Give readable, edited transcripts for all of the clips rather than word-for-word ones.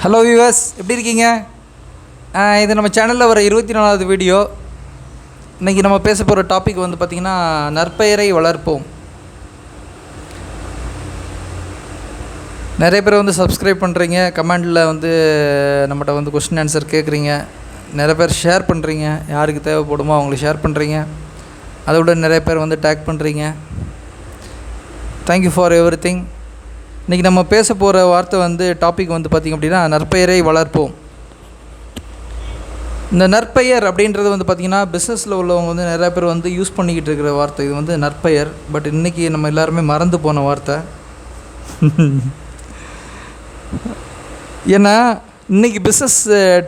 Hello viewers, எப்படி இருக்கீங்க? இது நம்ம சேனலில் வர 24வது வீடியோ. இன்றைக்கி நம்ம பேச போகிற டாபிக் வந்து பார்த்திங்கன்னா நற்பெயரை வளர்ப்போம். நிறைய பேர் வந்து சப்ஸ்கிரைப் பண்ணுறீங்க, கமெண்டில் வந்து நம்மகிட்ட வந்து கொஸ்டின் ஆன்சர் கேட்குறீங்க, நிறைய பேர் ஷேர் பண்ணுறீங்க, யாருக்கு தேவைப்படுமோ அவங்களுக்கு ஷேர் பண்ணுறீங்க, அதை விட நிறைய பேர் வந்து டேக் பண்ணுறீங்க. Thank you for everything. இன்றைக்கி நம்ம பேச போகிற வார்த்தை வந்து டாபிக் வந்து பார்த்திங்க அப்படின்னா நற்பெயரை வளர்ப்போம். இந்த நற்பெயர் அப்படின்றது வந்து பார்த்திங்கன்னா பிஸ்னஸில் உள்ளவங்க வந்து நிறையா பேர் வந்து யூஸ் பண்ணிக்கிட்டு இருக்கிற வார்த்தை. இது வந்து நற்பெயர். பட் இன்றைக்கி நம்ம எல்லாருமே மறந்து போன வார்த்தை. ஏன்னா இன்றைக்கி பிஸ்னஸ்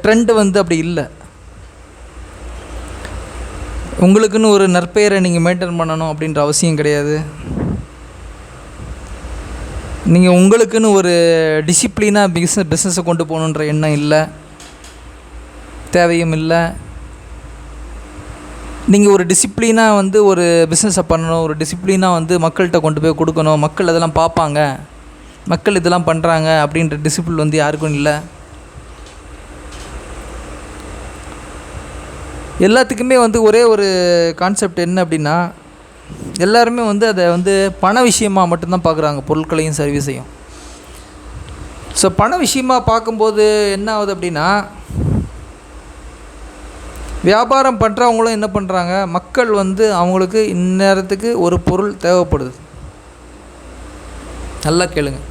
ட்ரெண்டு வந்து அப்படி இல்லை. உங்களுக்குன்னு ஒரு நற்பெயரை நீங்கள் மெயின்டைன் பண்ணணும் அப்படின்ற அவசியம் கிடையாது. நீங்கள் உங்களுக்குன்னு ஒரு டிசிப்ளினாக பிஸ்னஸை கொண்டு போகணுன்ற எண்ணம் இல்லை, தேவையும் இல்லை. நீங்கள் ஒரு டிசிப்ளினாக வந்து ஒரு பிஸ்னஸை பண்ணணும், ஒரு டிசிப்ளினாக வந்து மக்கள்கிட்ட கொண்டு போய் கொடுக்கணும், மக்கள் அதெல்லாம் பார்ப்பாங்க, மக்கள் இதெல்லாம் பண்ணுறாங்க அப்படின்ற டிசிப்ளின் வந்து யாருக்கும் இல்லை. எல்லாத்துக்குமே வந்து ஒரே ஒரு கான்செப்ட் என்ன அப்படின்னா, எல்லாருமே வந்து அதை வந்து பண விஷயமாக மட்டும்தான் பார்க்குறாங்க, பொருட்களையும் சர்வீஸையும். ஸோ பண விஷயமாக பார்க்கும்போது என்ன ஆகுது அப்படின்னா, வியாபாரம் பண்ணுறவங்களும் என்ன பண்ணுறாங்க, மக்கள் வந்து அவங்களுக்கு இந்நேரத்துக்கு ஒரு பொருள் தேவைப்படுது. நல்லா கேளுங்க.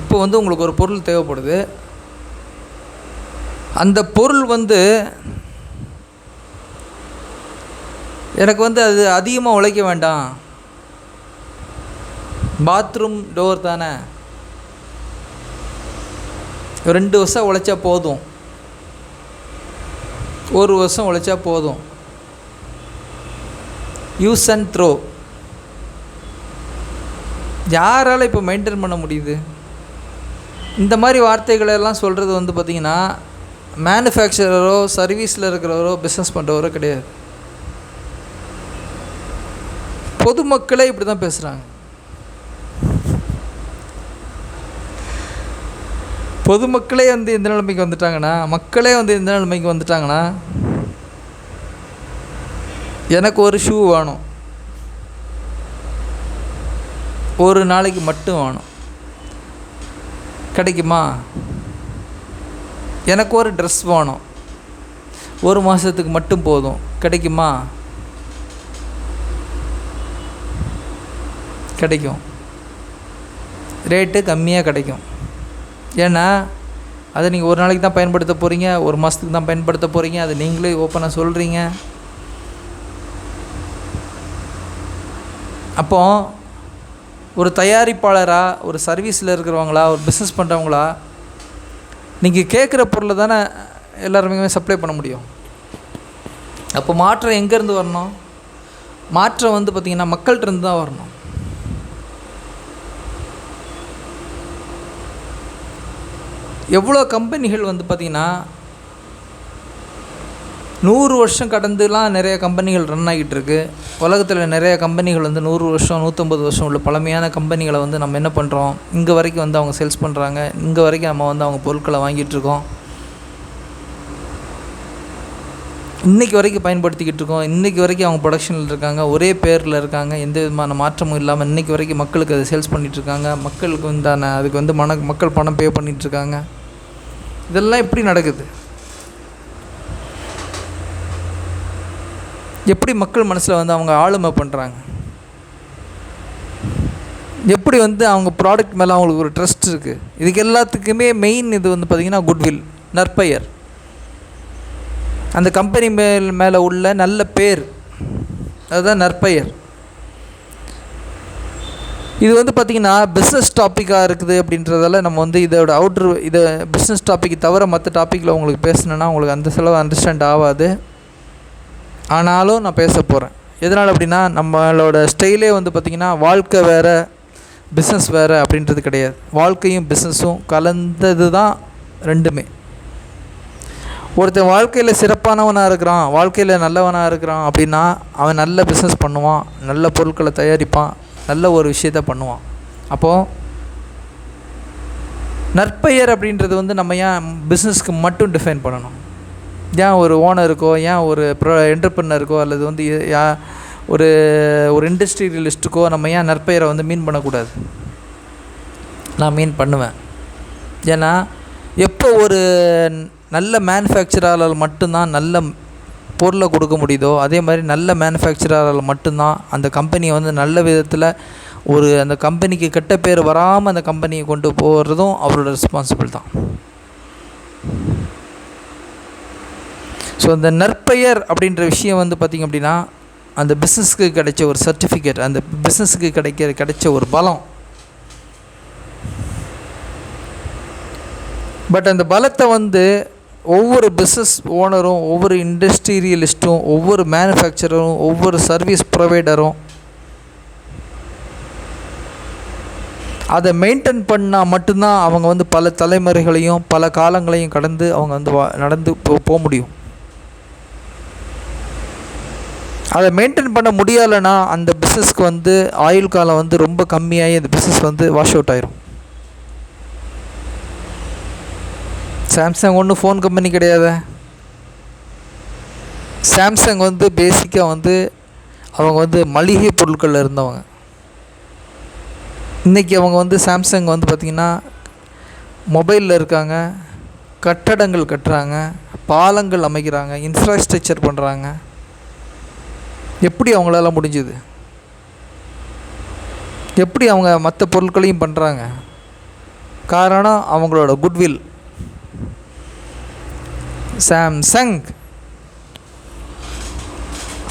இப்போ வந்து உங்களுக்கு ஒரு பொருள் தேவைப்படுது. அந்த பொருள் வந்து எனக்கு வந்து அது அதிகமாக உழைக்க வேண்டாம், பாத்ரூம் டோர் தானே, 2 வருஷம் உழைச்சா போதும், 1 வருஷம் உழைச்சா போதும், யூஸ் அண்ட் த்ரோ. யாரால் இப்போ மெயின்டைன் பண்ண முடியுது? இந்த மாதிரி வார்த்தைகளெல்லாம் சொல்கிறது வந்து பார்த்திங்கன்னா மேனுஃபேக்சரரோ சர்வீஸில் இருக்கிறவரோ பிஸ்னஸ் பண்ணுறவரோ கிடையாது. பொதுமக்களே இப்படி தான் பேசுகிறாங்க. பொதுமக்களே வந்து எந்த நிலைமைக்கு வந்துட்டாங்கன்னா, மக்களே வந்து எந்த நிலைமைக்கு வந்துட்டாங்கன்னா, எனக்கு ஒரு ஷூ வேணும், ஒரு நாளைக்கு மட்டும் வேணும், கிடைக்குமா? எனக்கு ஒரு ட்ரெஸ் வேணும், 1 மாதத்துக்கு மட்டும் போதும், கிடைக்குமா? கிடைக்கும், ரேட்டு கம்மியாக கிடைக்கும். ஏன்னா அதை நீங்கள் ஒரு நாளைக்கு தான் பயன்படுத்த போகிறீங்க, 1 மாதத்துக்கு தான் பயன்படுத்த போகிறீங்க, அதை நீங்களே ஓப்பனாக சொல்கிறீங்க. அப்போது ஒரு தயாரிப்பாளராக, ஒரு சர்வீஸில் இருக்கிறவங்களா, ஒரு பிஸ்னஸ் பண்ணுறவங்களா, நீங்கள் கேட்குற பொருளை தானே எல்லாருமே சப்ளை பண்ண முடியும். அப்போ மாற்றம் எங்கேருந்து வரணும்? மாற்றம் வந்து பார்த்திங்கன்னா மக்கள்கிட்டருந்து தான் வரணும். எவ்வளோ கம்பெனிகள் வந்து பார்த்திங்கன்னா 100 வருஷம் கடந்துலாம் நிறைய கம்பெனிகள் ரன் ஆகிட்டு இருக்குது. உலகத்தில் நிறைய கம்பெனிகள் வந்து 100 வருஷம் 150 வருஷம் உள்ள பழமையான கம்பெனிகளை வந்து நம்ம என்ன பண்ணுறோம், இங்கே வரைக்கும் வந்து அவங்க சேல்ஸ் பண்ணுறாங்க, இங்கே வரைக்கும் நம்ம வந்து அவங்க பொருட்களை வாங்கிட்டுருக்கோம், இன்றைக்கி வரைக்கும் பயன்படுத்திக்கிட்டு இருக்கோம், இன்றைக்கி வரைக்கும் அவங்க ப்ரொடக்ஷனில் இருக்காங்க, ஒரே பேரில் இருக்காங்க, எந்த விதமான மாற்றமும் இல்லாமல் இன்றைக்கி வரைக்கும் மக்களுக்கு அதை சேல்ஸ் பண்ணிகிட்ருக்காங்க, மக்களுக்கு உண்டான அதுக்கு வந்து மக்கள் பணம் பே பண்ணிகிட்ருக்காங்க. இதெல்லாம் எப்படி நடக்குது? எப்படி மக்கள் மனசில் வந்து அவங்க ஆளுமை பண்ணுறாங்க? எப்படி வந்து அவங்க ப்ராடக்ட் மேலே அவங்களுக்கு ஒரு ட்ரஸ்ட் இருக்குது? இதுக்கு எல்லாத்துக்குமே மெயின் இது வந்து பார்த்திங்கன்னா குட்வில், நற்பெயர். அந்த கம்பெனி மேலே உள்ள நல்ல பேர், அதுதான் நற்பெயர். இது வந்து பார்த்திங்கன்னா பிஸ்னஸ் டாப்பிக்காக இருக்குது அப்படின்றதால நம்ம வந்து இதை பிஸ்னஸ் டாப்பிக்கு தவிர மற்ற டாப்பிக்கில் உங்களுக்கு பேசணுன்னா உங்களுக்கு அந்த செலவு அண்டர்ஸ்டாண்ட் ஆகாது. ஆனாலும் நான் பேச போகிறேன். எதனால் அப்படின்னா, நம்மளோட ஸ்டைலே வந்து பார்த்திங்கன்னா வாழ்க்கை வேறு பிஸ்னஸ் வேறு அப்படின்றது கிடையாது. வாழ்க்கையும் பிஸ்னஸும் கலந்தது தான் ரெண்டுமே. ஒருத்தன் வாழ்க்கையில் சிறப்பானவனாக இருக்கிறான், வாழ்க்கையில் நல்லவனாக இருக்கிறான் அப்படின்னா அவன் நல்ல பிஸ்னஸ் பண்ணுவான், நல்ல பொருட்களை தயாரிப்பான், நல்ல ஒரு விஷயத்த பண்ணுவான். அப்போது நற்பெயர் அப்படின்றது வந்து நம்ம ஏன் பிஸ்னஸ்க்கு மட்டும் டிஃபைன் பண்ணணும்? ஏன் ஒரு ஓனருக்கோ, ஏன் ஒரு என்டர்பிரனருக்கோ, அல்லது வந்து ஒரு ஒரு இண்டஸ்ட்ரியலிஸ்ட்டுக்கோ நம்ம ஏன் நற்பெயரை வந்து மீன் பண்ணக்கூடாது? நான் மீன் பண்ணுவேன். ஏன்னா எப்போ ஒரு நல்ல மேனுஃபேக்சரால் மட்டும்தான் நல்ல பொருளை கொடுக்க முடியுதோ, அதே மாதிரி நல்ல மேனுஃபேக்சரால் மட்டும்தான் அந்த கம்பெனியை வந்து நல்ல விதத்தில் அந்த கம்பெனிக்கு கெட்ட பேர் வராமல் அந்த கம்பெனியை கொண்டு போகிறதும் அவரோட ரெஸ்பான்சிபிள் தான். ஸோ அந்த நற்பெயர் அப்படின்ற விஷயம் வந்து பார்த்திங்க அப்படின்னா அந்த பிஸ்னஸ்க்கு கிடைச்ச ஒரு சர்டிஃபிகேட், அந்த பிஸ்னஸுக்கு கிடைச்ச ஒரு பலம். பட் அந்த பலத்தை வந்து ஒவ்வொரு பிஸ்னஸ் ஓனரும், ஒவ்வொரு இண்டஸ்ட்ரியலிஸ்ட்டும், ஒவ்வொரு மேனுஃபேக்சரரும், ஒவ்வொரு சர்வீஸ் ப்ரொவைடரும் அதை மெயின்டைன் பண்ணால் மட்டும்தான் அவங்க வந்து பல தலைமுறைகளையும் பல காலங்களையும் கடந்து அவங்க வந்து நடந்து போக முடியும். அதை மெயின்டைன் பண்ண முடியலைன்னா அந்த பிஸ்னஸ்க்கு வந்து ஆயுள் காலம் வந்து ரொம்ப கம்மியாகி அந்த பிஸ்னஸ் வந்து வாஷ் அவுட் ஆயிரும். சாம்சங் ஒன்றும் ஃபோன் கம்பெனி கிடையாது. சாம்சங் வந்து பேசிக்காக வந்து அவங்க வந்து மளிகை பொருட்களில் இருந்தவங்க. இன்றைக்கி அவங்க வந்து சாம்சங் வந்து பார்த்திங்கன்னா மொபைலில் இருக்காங்க, கட்டடங்கள் கட்டுறாங்க, பாலங்கள் அமைக்கிறாங்க, இன்ஃப்ராஸ்ட்ரக்சர் பண்ணுறாங்க. எப்படி அவங்களால முடிஞ்சுது? எப்படி அவங்க மற்ற பொருட்களையும் பண்ணுறாங்க? காரணம் அவங்களோட குட்வில். சாம்சங்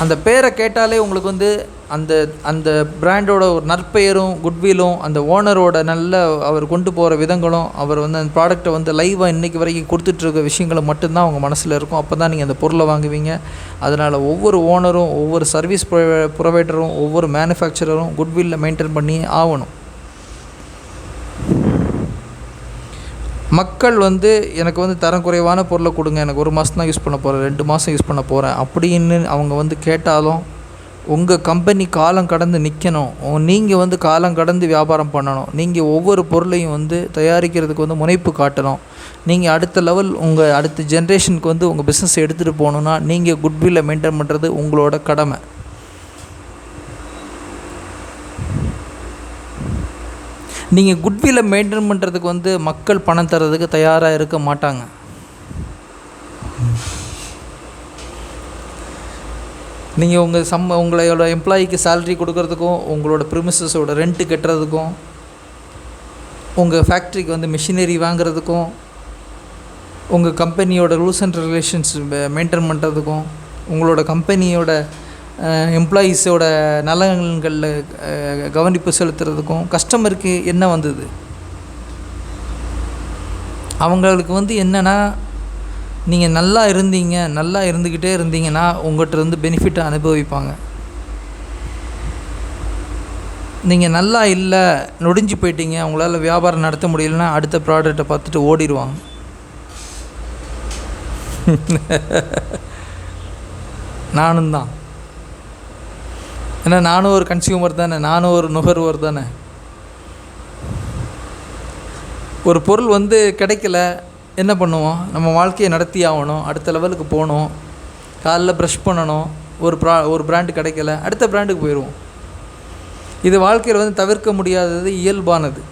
அந்த பேரை கேட்டாலே உங்களுக்கு வந்து அந்த அந்த பிராண்டோட ஒரு நற்பெயரும் குட்விலும், அந்த ஓனரோட நல்ல அவர் கொண்டு போகிற விதங்களும், அவர் வந்து அந்த ப்ராடக்டை வந்து லைவாக இன்றைக்கி வரைக்கும் கொடுத்துட்ருக்க விஷயங்களும் மட்டும்தான் அவங்க மனசில் இருக்கும். அப்போ தான் நீங்கள் அந்த பொருளை வாங்குவீங்க. அதனால் ஒவ்வொரு ஓனரும், ஒவ்வொரு சர்வீஸ் ப்ரொவைடரும், ஒவ்வொரு மேனுஃபேக்சரரும் குட்வில்லை மெயின்டைன் பண்ணி ஆகணும். மக்கள் வந்து எனக்கு வந்து தரம் குறைவான பொருளை கொடுங்க, எனக்கு 1 மாதம் தான் யூஸ் பண்ண போகிறேன், 2 மாதம் யூஸ் பண்ண போகிறேன் அப்படின்னு அவங்க வந்து கேட்டாலும் உங்கள் கம்பெனி காலம் கடந்து நிற்கணும். நீங்கள் வந்து காலம் கடந்து வியாபாரம் பண்ணணும். நீங்கள் ஒவ்வொரு பொருளையும் வந்து தயாரிக்கிறதுக்கு வந்து முனைப்பு காட்டணும். நீங்கள் அடுத்த லெவல் அடுத்த ஜென்ரேஷனுக்கு வந்து உங்கள் பிஸ்னஸ் எடுத்துகிட்டு போகணுன்னா நீங்கள் குட்வில்லை மெயின்டைன் பண்ணுறது உங்களோட கடமை. நீங்கள் குட்வில்லை மெயின்டைன் பண்ணுறதுக்கு வந்து மக்கள் பணம் தர்றதுக்கு தயாராக இருக்க மாட்டாங்க. நீங்கள் உங்களோட எம்ப்ளாயிக்கு சேலரி கொடுக்கறதுக்கும், உங்களோட ப்ரிமிசஸோட ரெண்ட்டு கட்டுறதுக்கும், உங்கள் ஃபேக்ட்ரிக்கு வந்து மிஷினரி வாங்குறதுக்கும், உங்கள் கம்பெனியோட ரூல்ஸ் அண்ட் ரெகுலேஷன்ஸ் மெயின்டைன் பண்ணுறதுக்கும், உங்களோட கம்பெனியோட எம்ப்ளாயீஸோட நலன்களில் கவனிப்பு செலுத்துறதுக்கும் கஸ்டமருக்கு என்ன வந்தது? அவங்களுக்கு வந்து என்னென்னா, நீங்கள் நல்லா இருந்துக்கிட்டே இருந்தீங்கன்னா உங்கள்கிட்ட இருந்து பெனிஃபிட்டை அனுபவிப்பாங்க. நீங்கள் நல்லா இல்லை, நொடிஞ்சு போயிட்டீங்க, அவங்களால வியாபாரம் நடத்த முடியலன்னா அடுத்த ப்ராடக்டை பார்த்துட்டு ஓடிடுவாங்க. நானும் தான். ஏன்னா நானும் ஒரு கன்சியூமர் தானே, நானும் ஒரு நுகர்வோர் தானே. ஒரு பொருள் வந்து கிடைக்கல, என்ன பண்ணுவோம்? நம்ம வாழ்க்கையை நடத்தி ஆகணும், அடுத்த லெவலுக்கு போகணும், காலைல ப்ரஷ் பண்ணணும். ஒரு பிராண்டு கிடைக்கல, அடுத்த பிராண்டுக்கு போயிடுவோம். இது வாழ்க்கையில் வந்து தவிர்க்க முடியாதது, இயல்பானது.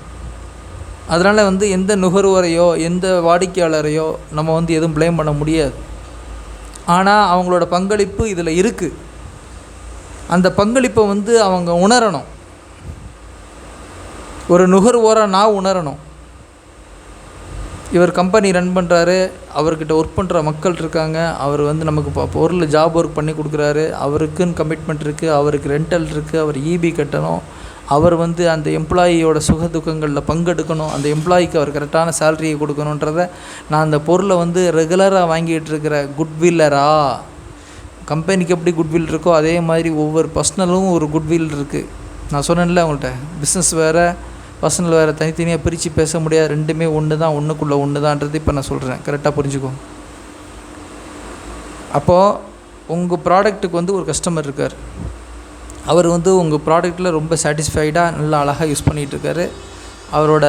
அதனால் வந்து எந்த நுகர்வோரையோ எந்த வாடிக்கையாளரையோ நம்ம வந்து எதுவும் ப்ளேம் பண்ண முடியாது. ஆனால் அவங்களோட பங்களிப்பு இதில் இருக்குது. அந்த பங்களிப்பை வந்து அவங்க உணரணும். ஒரு நுகர்வோராக நான் உணரணும். இவர் கம்பெனி ரன் பண்ணுறாரு, அவர்கிட்ட ஒர்க் பண்ணுற மக்கள் இருக்காங்க, அவர் வந்து நமக்கு பொருள் ஜாப் ஒர்க் பண்ணி கொடுக்குறாரு, அவருக்குன்னு கமிட்மெண்ட் இருக்குது, அவருக்கு ரெண்டல் இருக்குது, அவர் இபி கட்டணும், அவர் வந்து அந்த எம்ப்ளாயியோட சுக துக்கங்களில் பங்கெடுக்கணும், அந்த எம்ப்ளாயிக்கு அவர் கரெக்டான சேலரியை கொடுக்கணுன்றத நான் அந்த பொருளை வந்து ரெகுலராக வாங்கிட்டு இருக்கிற குட்வில்லரா? கம்பெனிக்கு எப்படி குட்வில் இருக்கோ அதே மாதிரி ஒவ்வொரு பர்சனலும் ஒரு குட்வில் இருக்குது. நான் சொன்னேன்ல அவங்கள்ட்ட, பிஸ்னஸ் வேறு பர்சனல் வேறு தனித்தனியாக பிரித்து பேச முடியாது, ரெண்டுமே ஒன்று தான், ஒன்றுக்குள்ளே ஒன்று தான்ன்றது இப்போ நான் சொல்கிறேன். கரெக்டாக புரிஞ்சுக்கோ. அப்போது உங்கள் ப்ராடக்ட்டுக்கு வந்து ஒரு கஸ்டமர் இருக்கார், அவர் வந்து உங்கள் ப்ராடக்ட்டில் ரொம்ப சாட்டிஸ்ஃபைடாக நல்லா அழகாக யூஸ் பண்ணிகிட்ருக்காரு. அவரோட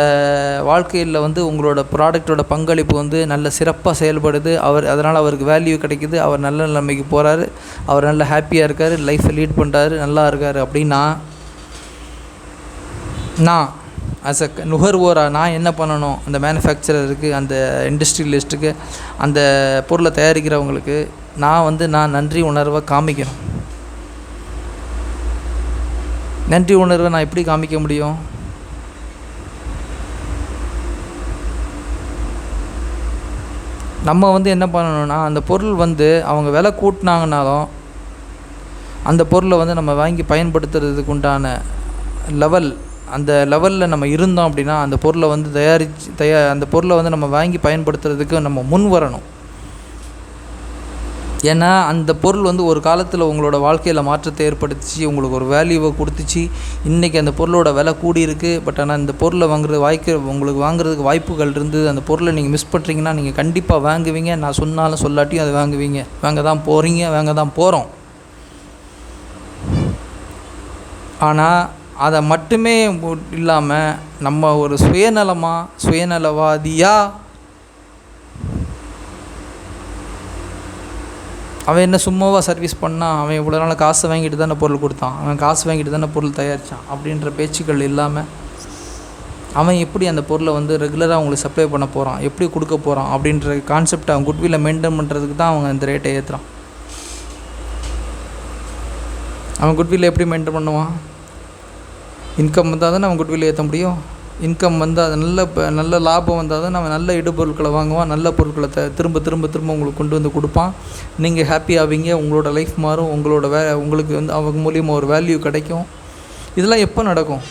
வாழ்க்கையில் வந்து உங்களோட ப்ராடக்டோட பங்களிப்பு வந்து நல்ல சிறப்பாக செயல்படுது. அதனால் அவருக்கு வேல்யூ கிடைக்குது. அவர் நல்ல நிலைமைக்கு போகிறாரு. அவர் நல்ல ஹாப்பியாக இருக்கார், லைஃப்பை லீட் பண்ணுறாரு, நல்லா இருக்கார். அப்படின்னா நான் ஆஸ் அ நுகர்வோராக நான் என்ன பண்ணணும்? அந்த மேனுஃபேக்சரருக்கு, அந்த இண்டஸ்ட்ரியலிஸ்ட்டுக்கு, அந்த பொருளை தயாரிக்கிறவங்களுக்கு நான் நன்றி உணர்வை காமிக்கணும். நன்றி உணர்வை நான் எப்படி காமிக்க முடியும்? நம்ம வந்து என்ன பண்ணணும்னா, அந்த பொருள் வந்து அவங்க விலை கூட்டினாங்கனாலும் அந்த பொருளை வந்து நம்ம வாங்கி பயன்படுத்துறதுக்கு உண்டான அந்த லெவலில் நம்ம இருந்தோம் அப்படின்னா அந்த பொருளை வந்து அந்த பொருளை வந்து நம்ம வாங்கி பயன்படுத்துறதுக்கு நம்ம முன் வரணும். ஏன்னா அந்த பொருள் வந்து ஒரு காலத்தில் உங்களோட வாழ்க்கையில் மாற்றத்தை ஏற்படுத்திச்சு, உங்களுக்கு ஒரு வேல்யூவை கொடுத்துச்சு. இன்றைக்கி அந்த பொருளோட விலை கூடியிருக்கு. பட் ஆனால் இந்த பொருளை உங்களுக்கு வாங்குறதுக்கு வாய்ப்புகள் இருந்தது. அந்த பொருளை நீங்கள் மிஸ் பண்ணுறீங்கன்னா நீங்கள் கண்டிப்பாக வாங்குவீங்க. நான் சொன்னாலும் சொல்லாட்டியும் அதை வாங்குவீங்க. வாங்க தான் போகிறீங்க, வாங்க தான் போகிறோம். ஆனால் அதை மட்டுமே இல்லாமல் நம்ம ஒரு சுயநலவாதியாக அவன் என்ன சும்மாவாக சர்வீஸ் பண்ணான், அவன் இவ்வளோ நாள் காசு வாங்கிட்டு தானே பொருள் கொடுத்தான், அவன் காசு வாங்கிட்டு தானே பொருள் தயாரித்தான் அப்படின்ற பேச்சுக்கள் இல்லாமல் அவன் எப்படி அந்த பொருளை வந்து ரெகுலராக அவங்களுக்கு சப்ளை பண்ண போகிறான், எப்படி கொடுக்க போகிறான் அப்படின்ற கான்செப்டை அவன் குட்வில்லை மெயின்டைன் பண்ணுறதுக்கு தான் அவங்க அந்த ரேட்டை ஏற்றுறான். அவன் குட்வில்லை எப்படி மெயின்டைன் பண்ணுவான்? இன்கம் வந்தால் தானே அவன் குட்வில்லை ஏற்ற முடியும். இன்கம் வந்து அது நல்ல லாபம் வந்தால் தான் நம்ம நல்ல இடுபொருட்களை வாங்குவான், நல்ல பொருட்களை திரும்ப திரும்ப திரும்ப உங்களுக்கு கொண்டு வந்து கொடுப்பான். நீங்கள் ஹாப்பி ஆவீங்க, உங்களோட லைஃப் மாறும், உங்களுக்கு வந்து அவங்க மூலியமாக ஒரு வேல்யூ கிடைக்கும். இதெல்லாம் எப்போ நடக்கும்?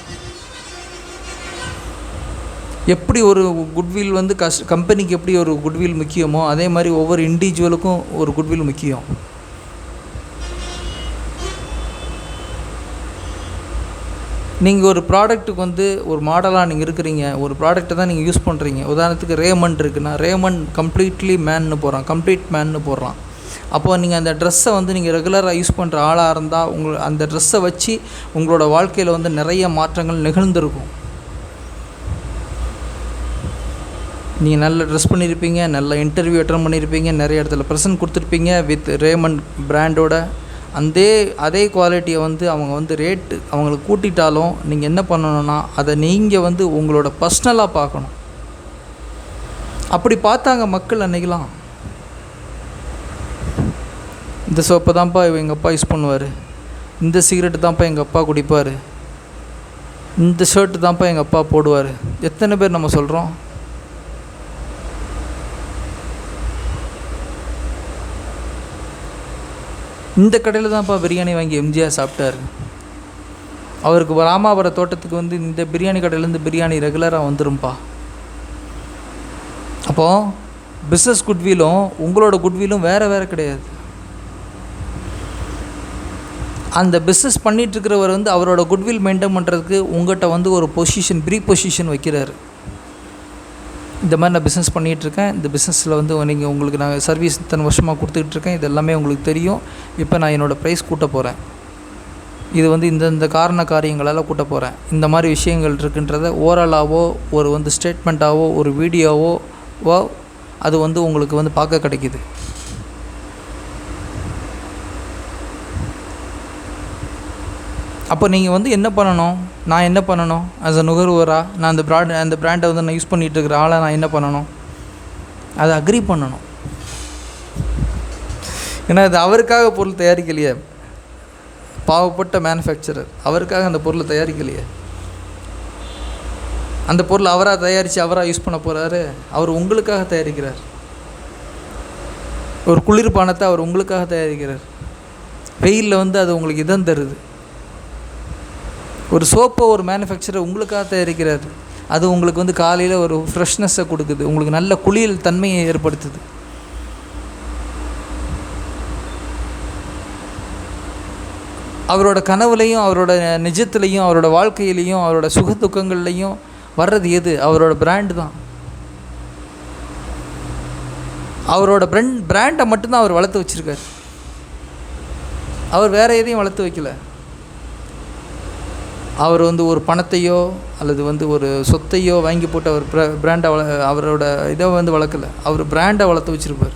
எப்படி ஒரு குட்வில் வந்து கம்பெனிக்கு எப்படி ஒரு குட்வில் முக்கியமோ அதே மாதிரி ஒவ்வொரு இண்டிவிஜுவலுக்கும் ஒரு குட்வில் முக்கியம். நீங்கள் ஒரு ப்ராடக்ட்டுக்கு வந்து ஒரு மாடலாக நீங்கள் இருக்கிறீங்க, ஒரு ப்ராடக்ட்டை தான் நீங்கள் யூஸ் பண்ணுறீங்க. உதாரணத்துக்கு ரேமண்ட் இருக்குன்னா ரேமண்ட் கம்ப்ளீட் மேன்னு போடுறான். அப்போது நீங்கள் அந்த ட்ரெஸ்ஸை வந்து நீங்கள் ரெகுலராக யூஸ் பண்ணுற ஆளாக இருந்தால் அந்த ட்ரெஸ்ஸை வச்சு உங்களோட வாழ்க்கையில் வந்து நிறைய மாற்றங்கள் நிகழ்ந்திருக்கும். நீங்கள் நல்ல ட்ரெஸ் பண்ணியிருப்பீங்க, நல்ல இன்டர்வியூ அட்டன் பண்ணியிருப்பீங்க, நிறைய இடத்துல ப்ரெசன்ட் கொடுத்துருப்பீங்க வித் ரேமண்ட் பிராண்டோட. அதே குவாலிட்டியை வந்து அவங்க வந்து ரேட்டு அவங்களுக்கு கூட்டிட்டாலும் நீங்கள் என்ன பண்ணணுன்னா அதை நீங்கள் வந்து உங்களோட பர்சனலாக பார்க்கணும். அப்படி பார்த்தாங்க மக்கள் அன்றைக்கெலாம். இந்த சோப்பை தான்ப்பா எங்கள் அப்பா யூஸ் பண்ணுவார், இந்த சிகரெட்டு தான்ப்பா எங்கள் அப்பா குடிப்பார், இந்த ஷர்ட்டு தான்ப்பா எங்கள் அப்பா போடுவார். எத்தனை பேர் நம்ம சொல்கிறோம்? இந்த கடையில் தான்ப்பா பிரியாணி வாங்கி எம்ஜிஆர் சாப்பிட்டார். அவருக்கு ராமாபுர தோட்டத்துக்கு வந்து இந்த பிரியாணி கடையிலேருந்து பிரியாணி ரெகுலராக வந்துரும்பா. அப்போது பிஸ்னஸ் குட்விலும் உங்களோட குட்விலும் வேறு கிடையாது. அந்த பிஸ்னஸ் பண்ணிகிட்ருக்கிறவர் வந்து அவரோட குட்வில் மெயின்டைன் பண்ணுறதுக்கு உங்கள்கிட்ட வந்து ஒரு ப்ரீ பொசிஷன் வைக்கிறார். இந்த மாதிரி நான் பிஸ்னஸ் பண்ணிகிட்ருக்கேன், இந்த பிஸ்னஸில் வந்து உங்களுக்கு நான் சர்வீஸ் இத்தனை வருஷமாக கொடுத்துட்ருக்கேன், இது எல்லாமே உங்களுக்கு தெரியும். இப்போ நான் என்னோடய ப்ரைஸ் கூட்ட போகிறேன், இது வந்து இந்த காரியங்களால் கூட்ட போகிறேன், இந்த மாதிரி விஷயங்கள் இருக்குன்றத ஓரலாவோ ஒரு வந்து ஸ்டேட்மெண்ட்டாவோ ஒரு வீடியோவோ அது வந்து உங்களுக்கு வந்து பார்க்க கிடைக்கிது. அப்போ நீங்கள் வந்து என்ன பண்ணணும்? நான் என்ன பண்ணணும்? ஆஸ் அ நுகர்வோராக நான் அந்த பிராண்டை வந்து நான் யூஸ் பண்ணிகிட்டு இருக்கிற ஆளை நான் என்ன பண்ணணும்? அதை அக்ரி பண்ணணும். ஏன்னா அது அவருக்காக பொருள் தயாரிக்கலையே, பாவப்பட்ட மேனுஃபேக்சரர் அவருக்காக அந்த பொருளை தயாரிக்கலையே. அந்த பொருள் அவராக தயாரித்து அவராக யூஸ் பண்ண போகிறாரு. அவர் உங்களுக்காக தயாரிக்கிறார். ஒரு குளிர்பானத்தை அவர் உங்களுக்காக தயாரிக்கிறார். வெயிலில் வந்து அது உங்களுக்கு இதம் தருது. ஒரு சோப்பை ஒரு மேனுஃபேக்சரர் உங்களுக்காக தயாரிக்கிறார். அது உங்களுக்கு வந்து காலையில் ஒரு ஃப்ரெஷ்னஸை கொடுக்குது, உங்களுக்கு நல்ல குளியல் தன்மையை ஏற்படுத்துது. அவரோட கனவுலையும் அவரோட நிஜத்துலையும் அவரோட வாழ்க்கையிலையும் அவரோட சுக துக்கங்கள்லையும் வர்றது எது? அவரோட பிராண்டு தான். அவரோட பிராண்டை மட்டும்தான் அவர் வளர்த்து வச்சுருக்கார். அவர் வேறு எதையும் வளர்த்து வைக்கல. அவர் வந்து ஒரு பணத்தையோ அல்லது வந்து ஒரு சொத்தையோ வாங்கி போட்டு அவர் பிராண்டை அவரோட இதை வந்து வளர்க்கலை. அவர் பிராண்டை வளர்த்து வச்சுருப்பார்.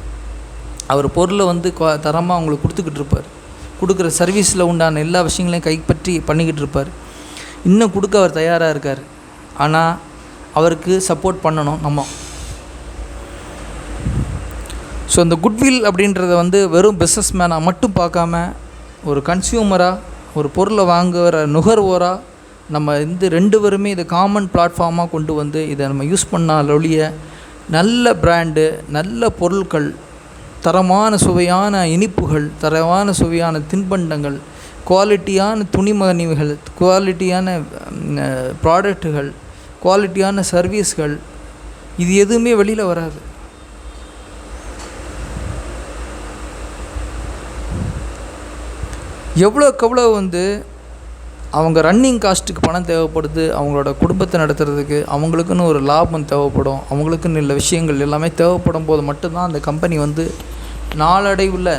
அவர் பொருளை வந்து தரமாக அவங்களுக்கு கொடுத்துக்கிட்டு இருப்பார். கொடுக்குற சர்வீஸில் உண்டான எல்லா விஷயங்களையும் கைப்பற்றி பண்ணிக்கிட்டு இருப்பார். இன்னும் கொடுக்க அவர் தயாராக இருக்கார். ஆனால் அவருக்கு சப்போர்ட் பண்ணணும் நம்ம. ஸோ இந்த குட்வில் அப்படின்றத வந்து வெறும் பிஸ்னஸ் மேனாக மட்டும் பார்க்காம ஒரு கன்சியூமராக, ஒரு பொருளை வாங்குகிற நுகர்வோராக நம்ம இந்த 2 பேருமே இதை காமன் பிளாட்ஃபார்மாக கொண்டு வந்து இதை நம்ம யூஸ் பண்ணாலொழிய நல்ல பிராண்டு, நல்ல பொருட்கள், தரமான சுவையான இனிப்புகள், தரமான சுவையான தின்பண்டங்கள், குவாலிட்டியான துணிமணிகள், குவாலிட்டியான ப்ராடக்ட்டுகள், குவாலிட்டியான சர்வீஸ்கள், இது எதுவுமே வெளியில் வராது. எவ்வளோக்கு வந்து அவங்க ரன்னிங் காஸ்ட்டுக்கு பணம் தேவைப்படுது, அவங்களோட குடும்பத்தை நடத்துறதுக்கு அவங்களுக்குன்னு ஒரு லாபம் தேவைப்படும், அவங்களுக்குன்னு உள்ள விஷயங்கள் எல்லாமே தேவைப்படும் போது மட்டும்தான் அந்த கம்பெனி வந்து நாளடைவில்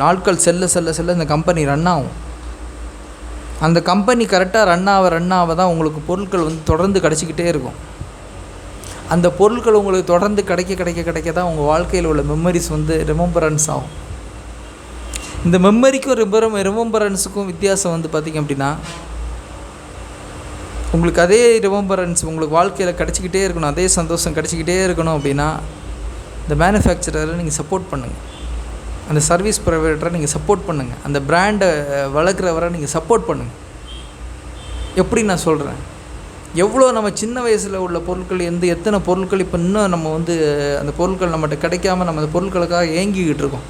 நாட்கள் செல்ல செல்ல செல்ல இந்த கம்பெனி ரன் ஆகும். அந்த கம்பெனி கரெக்டாக ரன் ஆக தான் உங்களுக்கு பொருட்கள் வந்து தொடர்ந்து கிடச்சிக்கிட்டே இருக்கும். அந்த பொருட்கள் உங்களுக்கு தொடர்ந்து கிடைக்க தான் உங்கள் வாழ்க்கையில் உள்ள மெமரிஸ் வந்து ரிமெம்பரன்ஸ் ஆகும். இந்த மெமரிக்கும் ரிமெம்பரன்ஸுக்கும் வித்தியாசம் வந்து பார்த்திங்க அப்படின்னா, உங்களுக்கு அதே ரிமெம்பரன்ஸ் உங்களுக்கு வாழ்க்கையில் கிடச்சிக்கிட்டே இருக்கணும், அதே சந்தோஷம் கிடச்சிக்கிட்டே இருக்கணும் அப்படின்னா இந்த மேனுஃபேக்சரரை நீங்கள் சப்போர்ட் பண்ணுங்கள், அந்த சர்வீஸ் ப்ரொவைடரை நீங்கள் சப்போர்ட் பண்ணுங்கள், அந்த பிராண்டை வளர்க்குறவரை நீங்கள் சப்போர்ட் பண்ணுங்கள். எப்படி நான் சொல்கிறேன், எவ்வளோ நம்ம சின்ன வயசில் உள்ள பொருட்கள் எத்தனை பொருட்கள் இப்போ இன்னும் நம்ம வந்து அந்த பொருட்கள் நம்மகிட்ட கிடைக்காம நம்ம அந்த பொருட்களுக்காக ஏங்கிக்கிட்டு இருக்கோம்.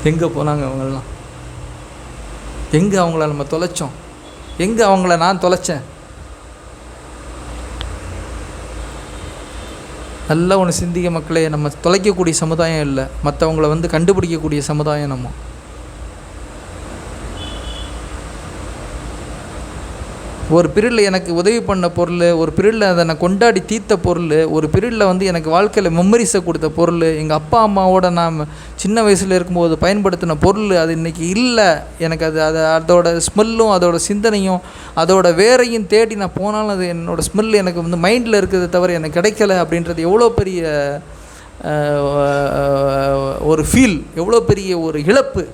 எங்கே போனாங்க அவங்களெலாம்? எங்கே அவங்கள நம்ம தொலைச்சோம்? எங்கே அவங்கள நான் தொலைச்சேன்? நல்லா ஒன்று சிந்திக்க மக்களே. நம்ம தொலைக்கக்கூடிய சமுதாயம் இல்லை, மற்றவங்கள வந்து கண்டுபிடிக்கக்கூடிய சமுதாயம் நம்ம. ஒரு பீரியடில் எனக்கு உதவி பண்ண பொருள், ஒரு பீரியடில் அதை நான் கொண்டாடி தீர்த்த பொருள், ஒரு பீரியடில் வந்து எனக்கு வாழ்க்கையில் மெமரிஸை கொடுத்த பொருள், எங்கள் அப்பா அம்மாவோட நான் சின்ன வயசில் இருக்கும்போது பயன்படுத்தின பொருள், அது இன்றைக்கி இல்லை. எனக்கு அதோட ஸ்மெல்லும் அதோட சிந்தனையும் அதோட வேரையும் தேடி நான் போனாலும் அது என்னோடய ஸ்மெல் எனக்கு வந்து மைண்டில் இருக்கிறத தவிர எனக்கு கிடைக்கல அப்படின்றது எவ்வளோ பெரிய ஒரு ஃபீல், எவ்வளோ பெரிய ஒரு இழப்பு.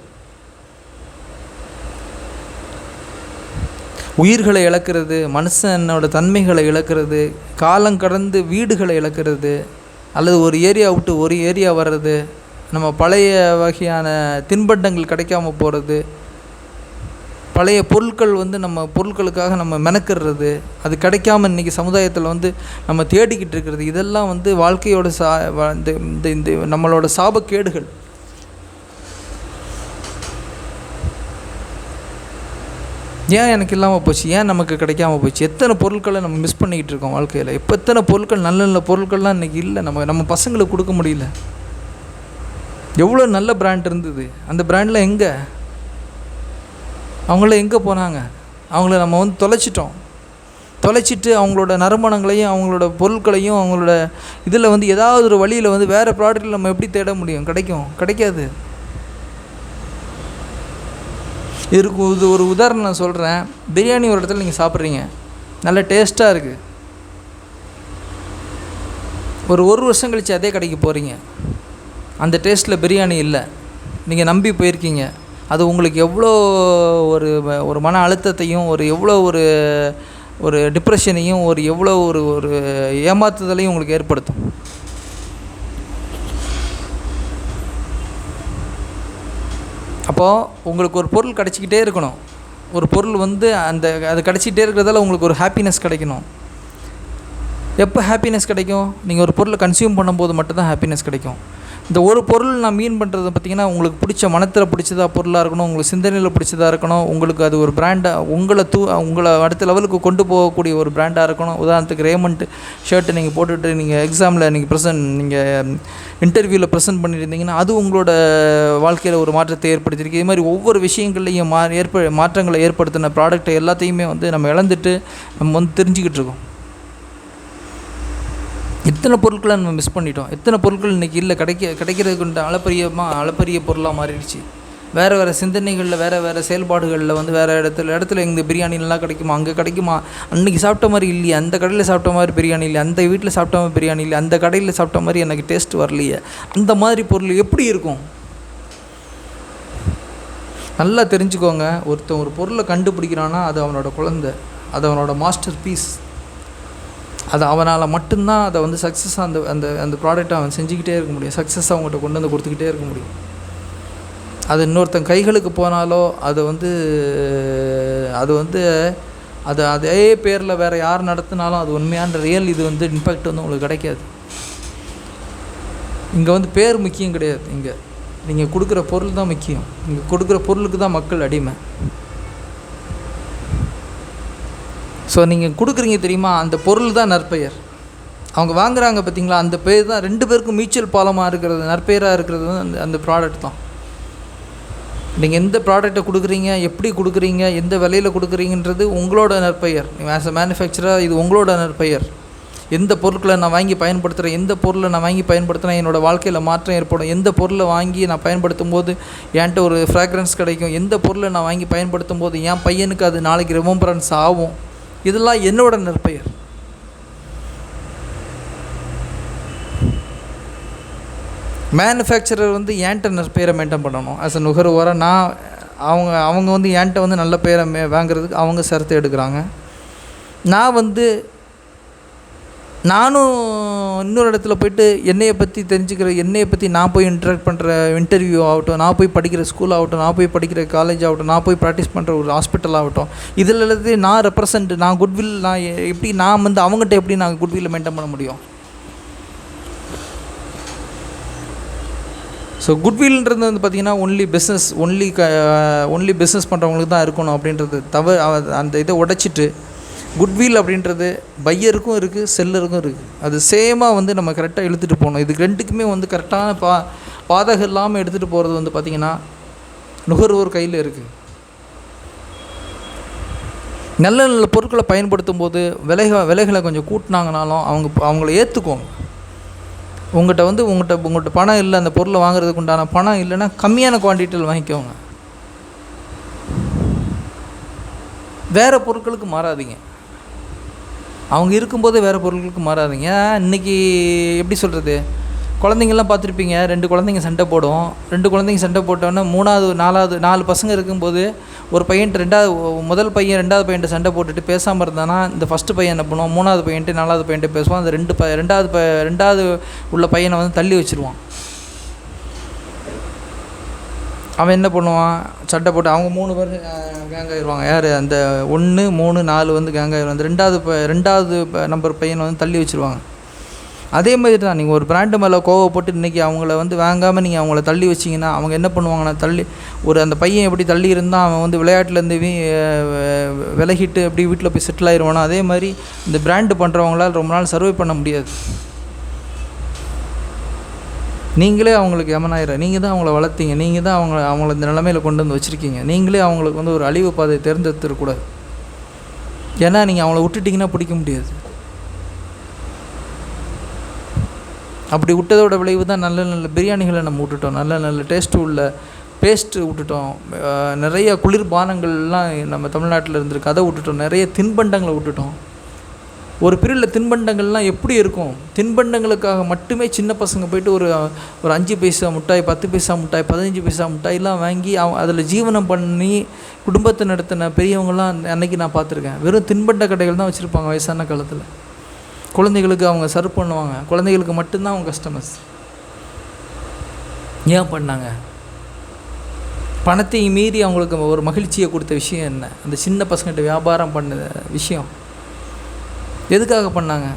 உயிர்களை இழக்கிறது, மனுஷனோட தன்மைகளை இழக்கிறது, காலம் கடந்து வீடுகளை இழக்கிறது, அல்லது ஒரு ஏரியா விட்டு ஒரு ஏரியா வர்றது, நம்ம பழைய வகையான தின்பண்டங்கள் கிடைக்காம போகிறது, பழைய பொருட்கள் வந்து நம்ம பொருட்களுக்காக நம்ம மெனக்கிடுறது, அது கிடைக்காம இன்றைக்கி சமுதாயத்தில் வந்து நம்ம தேடிக்கிட்டு இருக்கிறது, இதெல்லாம் வந்து வாழ்க்கையோட இந்த நம்மளோட சாபக்கேடுகள். ஏன் எனக்கு இல்லாமல் போச்சு, ஏன் நமக்கு கிடைக்காம போச்சு? எத்தனை பொருட்களை நம்ம மிஸ் பண்ணிக்கிட்டு இருக்கோம் வாழ்க்கையில். இப்போ எத்தனை பொருட்கள், நல்ல நல்ல பொருட்கள்லாம் இன்றைக்கி இல்லை, நம்ம பசங்களுக்கு கொடுக்க முடியல. எவ்வளோ நல்ல பிராண்ட் இருந்தது, அந்த பிராண்டில் எங்கே, அவங்கள எங்கே போனாங்க? அவங்கள நம்ம வந்து தொலைச்சிட்டு அவங்களோட நறுமணங்களையும் அவங்களோட பொருட்களையும் அவங்களோட இதில் வந்து ஏதாவது ஒரு வழியில் வந்து வேறு ப்ராடக்ட்டில் நம்ம எப்படி தேட முடியும்? கிடைக்காது. இது ஒரு உதாரணம் நான் சொல்கிறேன். பிரியாணி ஒரு இடத்துல நீங்கள் சாப்பிட்றீங்க, நல்ல டேஸ்ட்டாக இருக்குது. ஒரு வருஷம் கழித்து அதே கடைக்கு போகிறீங்க, அந்த டேஸ்ட்டில் பிரியாணி இல்லை, நீங்கள் நம்பி போயிருக்கீங்க. அது உங்களுக்கு எவ்வளோ ஒரு மன அழுத்தத்தையும் எவ்வளோ ஒரு டிப்ரெஷனையும் எவ்வளோ ஒரு ஏமாத்துதலையும் உங்களுக்கு ஏற்படுத்தும். அப்போது உங்களுக்கு ஒரு பொருள் கிடச்சிக்கிட்டே இருக்கணும். ஒரு பொருள் வந்து அது கிடச்சிக்கிட்டே இருக்கிறதால உங்களுக்கு ஒரு ஹாப்பினஸ் கிடைக்கணும். எப்போ ஹாப்பினஸ் கிடைக்கும்? நீங்கள் ஒரு பொருளை கன்சியூம் பண்ணும்போது மட்டும்தான் ஹாப்பினஸ் கிடைக்கும். இந்த ஒரு பொருள் நான் மீன் பண்ணுறது பார்த்திங்கன்னா, உங்களுக்கு பிடிச்ச மனத்தில் பிடிச்சதா பொருளாக இருக்கணும், உங்களுக்கு சிந்தனையில் பிடிச்சதாக இருக்கணும், உங்களுக்கு அது ஒரு பிராண்டாக உங்களை அடுத்த லெவலுக்கு கொண்டு போகக்கூடிய ஒரு பிராண்டாக இருக்கணும். உதாரணத்துக்கு ரேமண்ட் ஷர்ட்டு நீங்கள் போட்டுட்டு நீங்கள் எக்ஸாமில் நீங்கள் இன்டர்வியூவில் ப்ரெசென்ட் பண்ணியிருந்தீங்கன்னா அது உங்களோட வாழ்க்கையில் ஒரு மாற்றத்தை ஏற்படுத்தியிருக்கு. இது மாதிரி ஒவ்வொரு விஷயங்கள்லையும் மாற்றங்களை ஏற்படுத்தின ப்ராடக்ட்டை எல்லாத்தையுமே வந்து நம்ம இழந்துட்டு நம்ம வந்து தெரிஞ்சுக்கிட்டு இருக்கோம். எத்தனை பொருட்களை நம்ம மிஸ் பண்ணிட்டோம், எத்தனை பொருட்கள் இன்றைக்கி இல்லை, கிடைக்கிறதுக்கு அளப்பரிய பொருளாக மாறிடுச்சு. வேறு வேறு சிந்தனைகளில், வேறு வேறு செயல்பாடுகளில் வந்து வேறு இடத்துல இந்த பிரியாணி நல்லா கிடைக்குமா, அங்கே கிடைக்குமா, அன்றைக்கி சாப்பிட்ட மாதிரி இல்லையே, அந்த கடையில் சாப்பிட்ட மாதிரி பிரியாணி இல்லை, அந்த வீட்டில் சாப்பிட்ட மாதிரி பிரியாணி இல்லை, அந்த கடையில் சாப்பிட்ட மாதிரி எனக்கு டேஸ்ட் வரலையே, அந்த மாதிரி பொருள் எப்படி இருக்கும்? நல்லா தெரிஞ்சுக்கோங்க, ஒருத்தன் ஒரு பொருளை கண்டுபிடிக்கிறான்னா அது அவனோட குழந்தை, அது அவனோட மாஸ்டர் பீஸ். அது அவனால் மட்டும்தான் அதை வந்து சக்ஸஸாக அந்த அந்த அந்த ப்ராடக்டை அவன் செஞ்சுக்கிட்டே இருக்க முடியும், சக்ஸஸாக அவங்ககிட்ட கொண்டு வந்து கொடுத்துக்கிட்டே இருக்க முடியும். அது இன்னொருத்தன் கைகளுக்கு போனாலோ அது வந்து அதே பேரில் வேறு யார் நடத்தினாலும் அது உண்மையான ரியல் இது வந்து இம்பேக்ட் வந்து உங்களுக்கு கிடைக்காது. இங்கே வந்து பேர் முக்கியம் கிடையாது, இங்கே நீங்கள் கொடுக்குற பொருள் தான் முக்கியம். இங்கே கொடுக்குற பொருளுக்கு தான் மக்கள் அடிமை. ஸோ நீங்கள் கொடுக்குறீங்க தெரியுமா, அந்த பொருள் தான் நற்பெயர். அவங்க வாங்குகிறாங்க பார்த்தீங்களா, அந்த பேர் தான் 2 பேருக்கும் மியூச்சுவல் பாலமாக இருக்கிறது, நற்பெயராக இருக்கிறது வந்து அந்த ப்ராடக்ட் தான். நீங்கள் எந்த ப்ராடக்டை கொடுக்குறீங்க, எப்படி கொடுக்குறீங்க, எந்த விலையில் கொடுக்குறீங்கன்றது உங்களோட நற்பெயர். ஆஸ் அ மேனுஃபேக்சராக இது உங்களோட நற்பெயர். எந்த பொருட்களை நான் வாங்கி பயன்படுத்துகிறேன், எந்த பொருளை நான் வாங்கி பயன்படுத்தினா என்னோடய வாழ்க்கையில் மாற்றம் ஏற்படும், எந்த பொருளை வாங்கி நான் பயன்படுத்தும் போது என்கிட்ட ஒரு ஃப்ராக்ரன்ஸ் கிடைக்கும், எந்த பொருளை நான் வாங்கி பயன்படுத்தும் போது என் பையனுக்கு அது நாளைக்கு ரிமெம்பரன்ஸ் ஆகும், இதெல்லாம் என்னோட நற்பெயர். மேனுஃபேக்சரர் வந்து என்கிட்ட நற்பெயரை மெயின்டைன் பண்ணணும். ஆஸ் அ நுகர்வோராக நான் அவங்க வந்து என்கிட்ட வந்து நல்ல பேரை வாங்குறதுக்கு அவங்க சிரத்தை எடுக்கிறாங்க. நானும் இன்னொரு இடத்துல போய்ட்டு என்னையை பற்றி தெரிஞ்சுக்கிற, என்னையை பற்றி நான் போய் இன்ட்ராக்ட் பண்ணுற இன்டர்வியூ ஆகட்டும், நான் போய் படிக்கிற ஸ்கூல் ஆகட்டும், நான் போய் படிக்கிற காலேஜ் ஆகட்டும், நான் போய் ப்ராக்டிஸ் பண்ணுற ஒரு ஹாஸ்பிட்டல் ஆகட்டும், இதில் எல்லாத்தையும் நான் ரெப்ரசன்ட், நான் குட்வில், நான் வந்து அவங்ககிட்ட எப்படி நான் குட்வில்லை மெயின்டைன் பண்ண முடியும்? ஸோ குட்வில்ன்றது வந்து பார்த்திங்கன்னா ஒன்லி பிஸ்னஸ் பண்ணுறவங்களுக்கு தான் இருக்கணும் அப்படின்றது அந்த இதை உடைச்சிட்டு குட்வில் அப்படின்றது பையருக்கும் இருக்குது, செல்லருக்கும் இருக்குது. அது சேமாக வந்து நம்ம கரெக்டாக இழுத்துட்டு போகணும். இதுக்கு ரெண்டுக்குமே வந்து கரெக்டான பாதகம் இல்லாமல் எடுத்துகிட்டு போகிறது வந்து பார்த்திங்கன்னா நுகர்வோர் கையில் இருக்குது. நல்ல நல்ல பொருட்களை பயன்படுத்தும் போது விலைகளை கொஞ்சம் கூட்டினாங்கனாலும் அவங்கள ஏற்றுக்குவாங்க. உங்கள்கிட்ட பணம் இல்லை, அந்த பொருளை வாங்குறதுக்கு உண்டான பணம் இல்லைன்னா கம்மியான குவான்டிட்டியில் வாங்கிக்கோங்க. வேறு பொருட்களுக்கு மாறாதீங்க. அவங்க இருக்கும்போது வேறு பொருட்களுக்கு மாறாதீங்க. இன்றைக்கி எப்படி சொல்கிறது, குழந்தைங்கள்லாம் பார்த்துருப்பீங்க, 2 குழந்தைங்க சண்டை போடும். 2 குழந்தைங்க சண்டை போட்டோன்னே 4 பசங்க இருக்கும்போது ஒரு பையன்ட்டு முதல் பையன் 2வது பையன்ட்டு சண்டை போட்டுட்டு பேசாமல் இருந்தானா, இந்த ஃபஸ்ட்டு பையன் என்ன பண்ணுவான், 3வது பையன்ட்டு 4வது பையன்ட்டு பேசுவான். அந்த 2வது உள்ள பையனை வந்து தள்ளி வச்சுருவான். அவன் என்ன பண்ணுவான், சட்டை போட்டு அவங்க 3 பேர் கேங் ஆகிடுவாங்க. யார், அந்த 1, 3, 4 வந்து கேங் ஆகிடுவாங்க. அந்த 2வது நம்பர் பையனை வந்து தள்ளி வச்சுருவாங்க. அதே மாதிரி தான், நீங்கள் ஒரு பிராண்டு மேலே கோவப்பட்டு இன்றைக்கி அவங்கள வந்து வாங்காமல் நீங்கள் அவங்கள தள்ளி வச்சிங்கன்னா அவங்க என்ன பண்ணுவாங்கன்னா, அந்த பையன் எப்படி தள்ளி இருந்தால் அவன் வந்து விளையாட்டுலேருந்து விலகிட்டு எப்படி வீட்டில் போய் செட்டில் ஆயிடுவானோ, அதே மாதிரி இந்த பிராண்டு பண்ணுறவங்களால் ரொம்ப நாள் சர்வை பண்ண முடியாது. நீங்களே அவங்களுக்கு எமனாயிரம், நீங்கள் தான் அவங்கள வளர்த்தீங்க, நீங்கள் தான் அவங்கள இந்த நிலைமையில் கொண்டு வந்து வச்சுருக்கீங்க. நீங்களே அவங்களுக்கு வந்து ஒரு அழிவு பாதையை தேர்ந்தெடுத்துடக்கூடாது. ஏன்னா நீங்கள் அவங்கள விட்டுட்டிங்கன்னா பிடிக்க முடியாது. அப்படி விட்டதோட விளைவு தான் நல்ல நல்ல பிரியாணிகளை நம்ம விட்டுட்டோம், நல்ல நல்ல டேஸ்ட்டு உள்ள பேஸ்ட்டு விட்டுட்டோம், நிறைய குளிர்பானங்கள்லாம் நம்ம தமிழ்நாட்டில் இருந்திருக்கு, அதை விட்டுட்டோம், நிறைய தின்பண்டங்களை விட்டுட்டோம். ஒரு பீரியடில் தின்பண்டங்கள்லாம் எப்படி இருக்கும், தின்பண்டங்களுக்காக மட்டுமே சின்ன பசங்க போய்ட்டு ஒரு 5 பைசா மிட்டாய், 10 பைசா மிட்டாய், 15 பைசா மிட்டாயெலாம் வாங்கி அதில் ஜீவனம் பண்ணி குடும்பத்தை நடத்தின பெரியவங்களாம் அன்றைக்கி நான் பார்த்துருக்கேன். வெறும் தின்பண்ட கடைகள் தான் வச்சுருப்பாங்க வயசான காலத்தில். குழந்தைகளுக்கு அவங்க சர்வ் பண்ணுவாங்க, குழந்தைகளுக்கு மட்டும்தான் அவங்க கஸ்டமர்ஸ். ஏன் பண்ணாங்க? பணத்தை மீறி அவங்களுக்கு ஒரு மகிழ்ச்சியை கொடுத்த விஷயம் என்ன? அந்த சின்ன பசங்கள்கிட்ட வியாபாரம் பண்ண விஷயம் எதுக்காக பண்ணாங்க?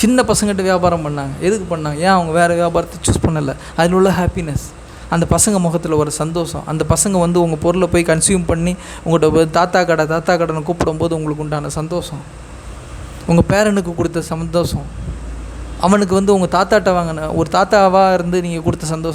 சின்ன பசங்கள்கிட்ட வியாபாரம் பண்ணாங்க, எதுக்கு பண்ணாங்க? ஏன் அவங்க வேறு வியாபாரத்தை சூஸ் பண்ணலை? அதில் உள்ள ஹாப்பினஸ், அந்த பசங்க முகத்தில் ஒரு சந்தோஷம், அந்த பசங்க வந்து உங்கள் பொருளை போய் கன்சியூம் பண்ணி உங்கள்கிட்ட தாத்தா கடைன்னு கூப்பிடும்போது உங்களுக்கு உண்டான சந்தோஷம், உங்கள் பேரனுக்கு கொடுத்த சந்தோஷம், அவனுக்கு வந்து உங்கள் தாத்தாட்ட வாங்கின ஒரு தாத்தாவாக இருந்து நீங்கள் கொடுத்த சந்தோஷம்.